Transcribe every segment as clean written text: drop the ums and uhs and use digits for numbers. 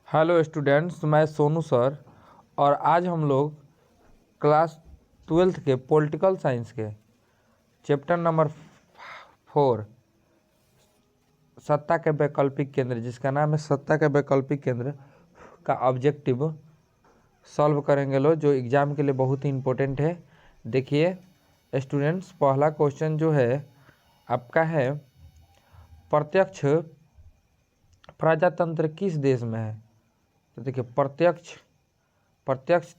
Hello students, मैं Sonu sir और आज हम लोग क्लास 12th के पॉलिटिकल साइंस के चैप्टर नंबर 4 सत्ता के वैकल्पिक केंद्र, जिसका नाम है सत्ता के वैकल्पिक केंद्र का ऑब्जेक्टिव सॉल्व करेंगे लो, जो एग्ज़ाम के लिए बहुत ही इम्पोर्टेंट है। देखिए स्टूडेंट्स, पहला क्वेश्चन जो है आपका है, प्रत्यक्ष प्रजातंत्र किस देश में है। तो देखिए प्रत्यक्ष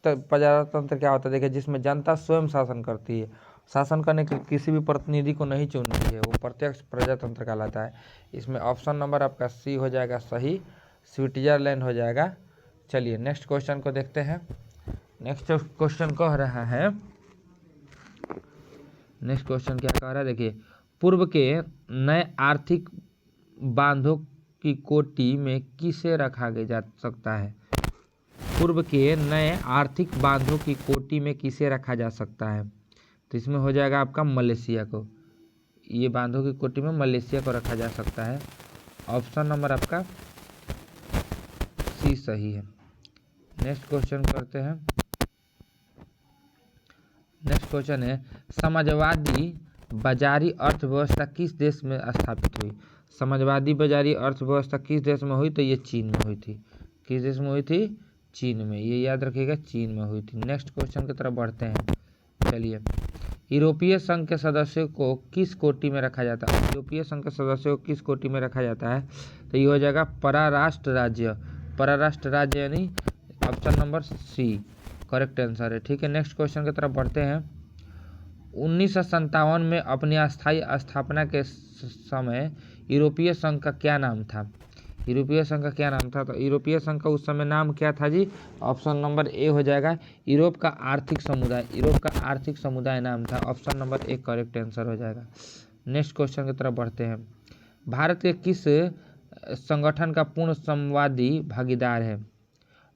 प्रजातंत्र क्या होता है। देखिए जिसमें जनता स्वयं शासन करती है, शासन करने के किसी भी प्रतिनिधि को नहीं चुनती है, वो प्रत्यक्ष प्रजातंत्र कहलाता है। इसमें ऑप्शन नंबर आपका सी हो जाएगा सही, स्विट्जरलैंड हो जाएगा। चलिए नेक्स्ट क्वेश्चन को देखते हैं। नेक्स्ट क्वेश्चन कह रहा है, नेक्स्ट क्वेश्चन क्या कह रहा है, देखिए पूर्व के नए आर्थिक बांधों की कोटि में किसे रखा जा सकता है। पूर्व के नए आर्थिक बांधों की कोटि में किसे रखा जा सकता है। तो इसमें हो जाएगा आपका मलेशिया को, ये बांधों की कोटि में मलेशिया को रखा जा सकता है। ऑप्शन नंबर आपका सी सही है। नेक्स्ट क्वेश्चन करते हैं। नेक्स्ट क्वेश्चन है, समाजवादी बाजारी अर्थव्यवस्था किस देश में स्थापित हुई। समाजवादी बाजारी अर्थव्यवस्था किस देश में हुई, तो ये चीन में हुई थी। किस देश में हुई थी, चीन में, ये याद रखिएगा, चीन में हुई थी। नेक्स्ट क्वेश्चन की तरफ बढ़ते हैं। चलिए, यूरोपीय संघ के सदस्यों को किस कोटि में रखा जाता है। यूरोपीय संघ के सदस्यों को किस कोटि में रखा जाता है, तो ये हो जाएगा पराराष्ट्र राज्य। पराराष्ट्र राज्य यानी option number C correct answer है। ठीक है, नेक्स्ट क्वेश्चन की तरफ बढ़ते हैं। 1957 में अपनी अस्थायी स्थापना के समय यूरोपीय संघ का क्या नाम था। यूरोपीय संघ का क्या नाम था, तो यूरोपीय संघ का उस समय नाम क्या था जी, ऑप्शन नंबर ए हो जाएगा, यूरोप का आर्थिक समुदाय। यूरोप का आर्थिक समुदाय नाम था, option number A correct answer हो जाएगा। नेक्स्ट क्वेश्चन की तरफ बढ़ते हैं। भारत के किस संगठन का पूर्ण संवादी भागीदार है।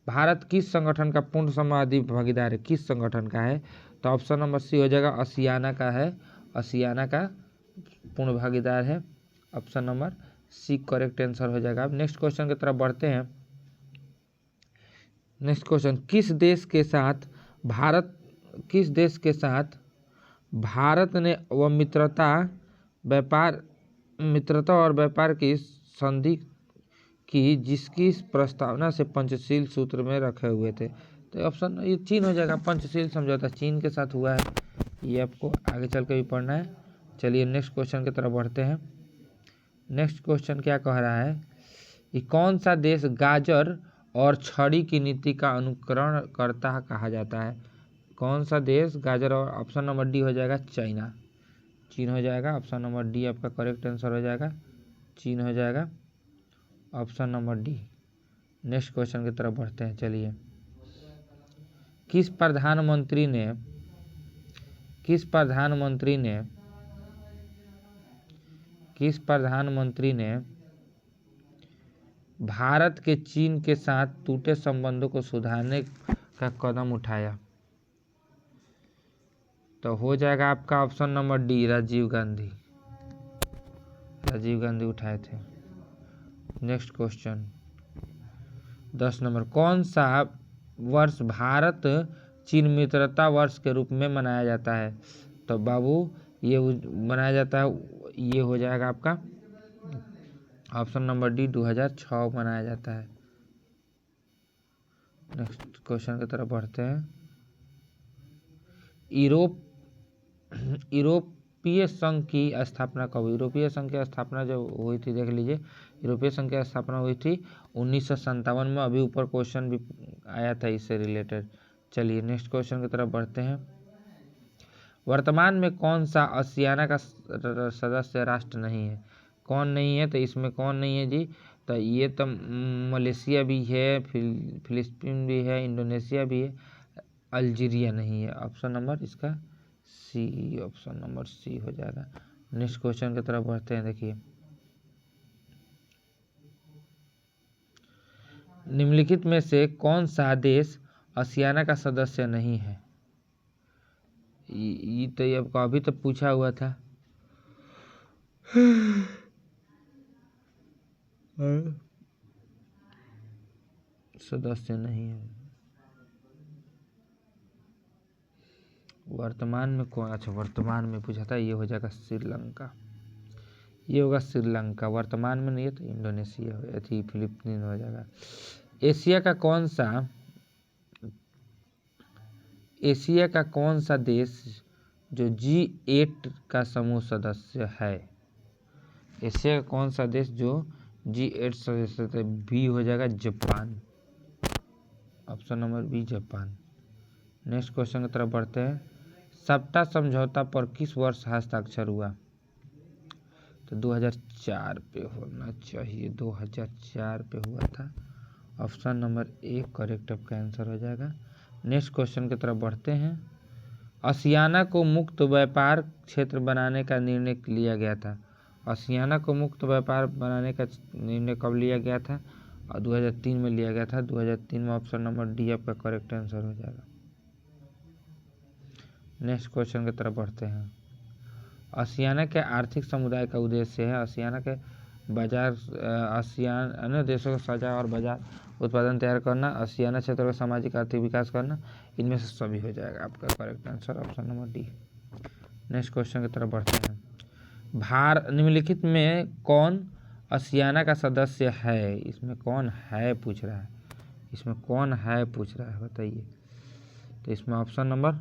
भारत किस संगठन का पूर्ण संवादी भागीदार है, किस संगठन का है, तो ऑप्शन नंबर सी हो जाएगा, आसियाना का है। आसियाना का पूर्ण भागीदार है, option number C correct answer हो जाएगा। अब नेक्स्ट क्वेश्चन की तरफ बढ़ते हैं। नेक्स्ट क्वेश्चन, किस देश के साथ भारत ने वह मित्रता और व्यापार की संधि की जिसकी प्रस्तावना से पंचशील सूत्र में रखे हुए थे। तो ऑप्शन ये चीन हो जाएगा। पंचशील समझौता चीन के साथ हुआ है, ये आपको आगे चल के भी पढ़ना है। चलिए नेक्स्ट क्वेश्चन की तरफ बढ़ते हैं। नेक्स्ट क्वेश्चन क्या कह रहा है कि कौन सा देश गाजर और छड़ी की नीति का अनुकरण करता कहा जाता है। कौन सा देश गाजर और, ऑप्शन नंबर डी हो जाएगा चाइना, चीन हो जाएगा। ऑप्शन नंबर डी आपका करेक्ट आंसर हो जाएगा, चीन हो जाएगा, option number D. Next question की तरफ बढ़ते हैं। चलिए, किस प्रधानमंत्री ने भारत के चीन के साथ टूटे संबंधों को सुधारने का कदम उठाया, तो हो जाएगा आपका option number D, Rajiv Gandhi उठाए थे। नेक्स्ट क्वेश्चन 10 नंबर, कौन सा वर्ष भारत चीन मित्रता वर्ष के रूप में मनाया जाता है। तो बाबू ये मनाया जाता है, ये हो जाएगा आपका ऑप्शन नंबर डी, 2006 मनाया जाता है। नेक्स्ट क्वेश्चन की तरफ बढ़ते हैं। यूरोपीय संघ की स्थापना कब। यूरोपीय संघ की स्थापना जो हुई थी, देख लीजिए, यूरोपीय संघ की स्थापना हुई थी 1957 में। अभी ऊपर क्वेश्चन भी आया था इससे रिलेटेड। चलिए नेक्स्ट क्वेश्चन की तरफ बढ़ते हैं। वर्तमान में कौन सा आसियाना का सदस्य राष्ट्र नहीं है। कौन नहीं है, तो इसमें कौन नहीं है जी, तो ये तो मलेशिया भी है, फिलिस्तीन भी है, इंडोनेशिया भी है, अल्जीरिया नहीं है। ऑप्शन नंबर इसका सी, ऑप्शन नंबर सी हो जाएगा। नेक्स्ट क्वेश्चन की तरफ बढ़ते हैं। देखिए, निम्नलिखित में से कौन सा देश आसियाना का सदस्य नहीं है। ये तो आपका अभी तो पूछा हुआ था। सदस्य नहीं है। वर्तमान में कौन, अच्छा वर्तमान में पूछा था, ये हो जाएगा श्रीलंका, ये होगा श्रीलंका। वर्तमान में नहीं है तो इंडोनेशिया हो, फिलीपींस हो जाएगा। एशिया का कौन सा देश जो G8 का समूह सदस्य है? एशिया का कौन सा देश जो G8 सदस्य है? बी हो जाएगा Japan, option number B Japan. Next question की तरफ बढ़ते हैं। सप्ता समझौता पर किस वर्ष हस्ताक्षर हुआ? तो 2004 पे होना चाहिए, 2004 पे हुआ था। ऑप्शन नंबर ए करेक्ट आपका आंसर हो जाएगा। नेक्स्ट क्वेश्चन की तरफ बढ़ते हैं। आसियाना को मुक्त व्यापार क्षेत्र बनाने का निर्णय लिया गया था। आसियाना को मुक्त व्यापार बनाने का निर्णय कब लिया गया था? और 2003 में लिया गया था। 2003 में ऑप्शन नंबर डी आपका करेक्ट आंसर हो जाएगा। नेक्स्ट क्वेश्चन की तरफ बढ़ते हैं। आसियाना के आर्थिक समुदाय का उद्देश्य है? आसियाना के बाजार, आसियान अन्य देशों का साझा और बाजार उत्पादन तैयार करना, आसियाना क्षेत्र का सामाजिक आर्थिक विकास करना, इनमें से सभी हो जाएगा आपका correct answer, option number D. Next question की तरफ बढ़ते हैं। निम्नलिखित में कौन आसियाना का सदस्य है? इसमें कौन है पूछ रहा है, इसमें कौन है पूछ रहा है, बताइए। तो इसमें ऑप्शन नंबर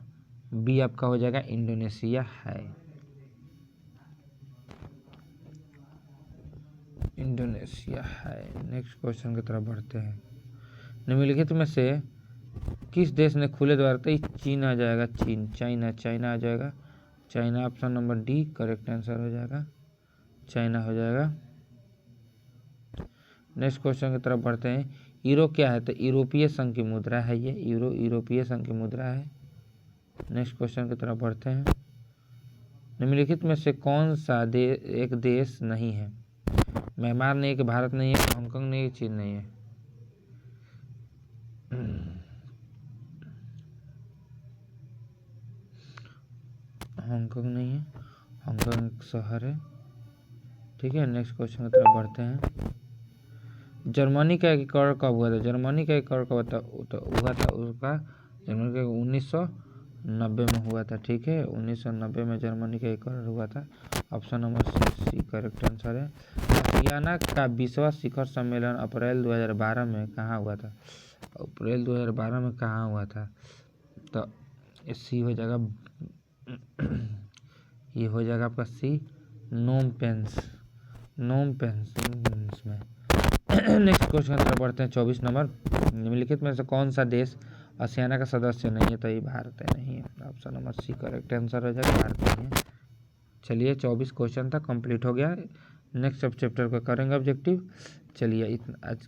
बी आपका हो जाएगा, इंडोनेशिया है, इंडोनेशिया है। नेक्स्ट क्वेश्चन की तरफ बढ़ते हैं। निम्नलिखित में से किस देश ने खुले द्वार, तो चीन आ जाएगा, चीन, चाइना आ जाएगा, China option number D correct answer हो जाएगा, चाइना हो जाएगा। नेक्स्ट क्वेश्चन की तरफ बढ़ते हैं। यूरो क्या है? तो यूरोपीय संघ की मुद्रा है ये, यूरो यूरोपीय संघ की मुद्रा है। नेक्स्ट क्वेश्चन की तरफ बढ़ते हैं। निम्नलिखित में से कौन सा एक देश नहीं है? म्यांमार नहीं है, भारत नहीं है, हांगकांग नहीं है, चीन नहीं है। हांगकांग नहीं है, हांगकांग एक शहर है, ठीक है। नेक्स्ट क्वेश्चन की तरफ बढ़ते हैं। जर्मनी का एकीकरण कब हुआ था? जर्मनी का एकीकरण कब हुआ था उसका? जर्मनी का 1990 में हुआ था, ठीक है। 1990 में जर्मनी का एकीकरण हुआ था, option number C correct answer है। आसियाना का 20वां शिखर सम्मेलन अप्रैल 2012 में कहाँ हुआ था? अप्रैल 2012 में कहाँ हुआ था? तो सी हो जाएगा, ये हो जाएगा आपका सी, नोम पेंस में। नेक्स्ट क्वेश्चन की तरफ बढ़ते हैं। 24 नंबर। निम्नलिखित में से कौन सा देश आसियाना का सदस्य नहीं है? तो ये भारत है, नहीं है, option number C correct answer हो जाएगा, भारत नहीं है। चलिए 24 क्वेश्चन था, कंप्लीट हो गया। नेक्स्ट सब चैप्टर को करेंगे ऑब्जेक्टिव। चलिए इतना आज